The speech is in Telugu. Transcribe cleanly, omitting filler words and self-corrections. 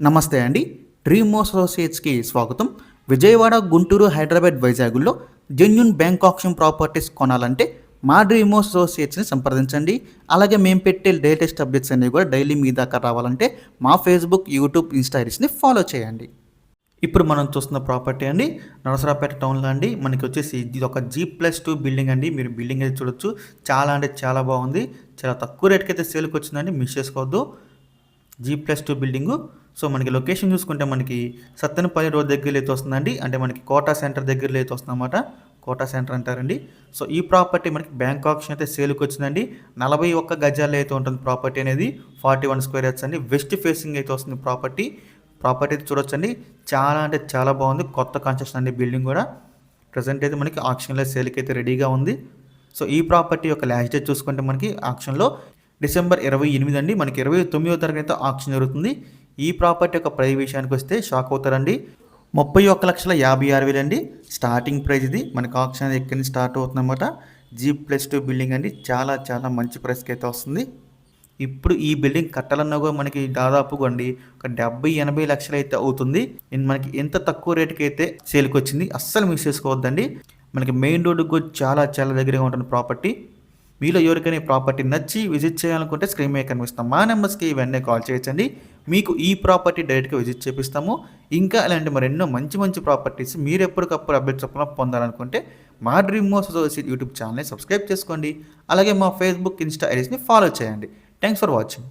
నమస్తే అండి. డ్రీమ్ అసోసియేట్స్‌కి స్వాగతం. విజయవాడ, గుంటూరు, హైదరాబాద్, వైజాగుల్లో జెన్యూన్ బ్యాంక్ ఆక్షన్ ప్రాపర్టీస్ కొనాలంటే మా డ్రీమ్ అసోసియేట్స్‌ని సంప్రదించండి. అలాగే మేము పెట్టే లేటెస్ట్ అప్డేట్స్ అన్నీ కూడా డైలీ మీ దాకా రావాలంటే మా ఫేస్‌బుక్, యూట్యూబ్, ఇన్‌స్టా ఐడీస్‌ని ఫాలో చేయండి. ఇప్పుడు మనం చూస్తున్న ప్రాపర్టీ అండి నరసరావుపేట టౌన్‌లో అండి. మనకి వచ్చేసి ఇది ఒక G+2 బిల్డింగ్ అండి. మీరు బిల్డింగ్ అయితే చూడొచ్చు. చాలా అంటే చాలా బాగుంది. చాలా తక్కువ రేట్‌కి అయితే సేల్‌కి వచ్చిందండి. మిస్ చేసుకోవద్దు. G+2 building. సో మనకి లొకేషన్ చూసుకుంటే మనకి సత్తెనపల్లి రోడ్ దగ్గరలో అయితే వస్తుందండి. అంటే మనకి కోటా సెంటర్ దగ్గరలో అయితే వస్తుందన్నమాట. కోటా సెంటర్ అంటారండి. సో ఈ ప్రాపర్టీ మనకి బ్యాంక్ ఆక్షన్ అయితే సేల్‌కి వచ్చిందండి. 41 గజాల్లో అయితే ఉంటుంది ప్రాపర్టీ అనేది. 41 స్క్వేర్ యార్డ్స్ అండి. వెస్ట్ ఫేసింగ్ అయితే వస్తుంది ప్రాపర్టీ. ప్రాపర్టీ అయితే చూడొచ్చండి. చాలా అంటే చాలా బాగుంది. కొత్త కన్స్ట్రక్షన్ అండి బిల్డింగ్ కూడా. ప్రెజెంట్ అయితే మనకి ఆక్షన్‌లో సేల్‌కి అయితే రెడీగా ఉంది. సో ఈ ప్రాపర్టీ యొక్క లాస్ట్ డేట్ చూసుకుంటే మనకి ఆక్షన్‌లో డిసెంబర్ 28 అండి. మనకి 29వ తారీఖున అయితే ఆక్షన్ జరుగుతుంది. ఈ ప్రాపర్టీ యొక్క ప్రైస్ విషయానికి వస్తే షాక్ అవుతారండి. 31,56,000 అండి స్టార్టింగ్ ప్రైస్ ఇది. మనకి ఆక్షన్ అనేది ఎక్కడి నుంచి స్టార్ట్ అవుతుందన్నమాట. G+2 బిల్డింగ్ అండి. చాలా చాలా మంచి ప్రైస్కి అయితే వస్తుంది. ఇప్పుడు ఈ బిల్డింగ్ కట్టాలన్నా కూడా మనకి దాదాపుగా అండి ఒక 70-80 లక్షలు అయితే అవుతుంది. మనకి ఎంత తక్కువ రేటుకి అయితే సేల్కి వచ్చింది. అస్సలు మిస్ చేసుకోవద్దండి. మనకి మెయిన్ రోడ్డుకు కూడా చాలా చాలా దగ్గరగా ఉంటుంది ప్రాపర్టీ. మీలో ఎవరికైనా ఈ ప్రాపర్టీ నచ్చి విజిట్ చేయాలనుకుంటే స్క్రీన్ మీద కనిపిస్తాం మా నెంబర్స్కి ఇవన్నీ కాల్ చేయొచ్చండి. మీకు ఈ ప్రాపర్టీ డైరెక్ట్గా విజిట్ చేపిస్తాము. ఇంకా ఇలాంటి మరెన్నో మంచి మంచి ప్రాపర్టీస్ మీరు ఎప్పటికప్పుడు అప్డేట్ చెప్పకుండా పొందాలనుకుంటే మా డ్రీమ్ అసోసియేట్ యూట్యూబ్ ఛానల్ని సబ్స్క్రైబ్ చేసుకోండి. అలాగే మా ఫేస్బుక్, ఇన్స్టా ఐడీస్ని ఫాలో చేయండి. Thanks for watching.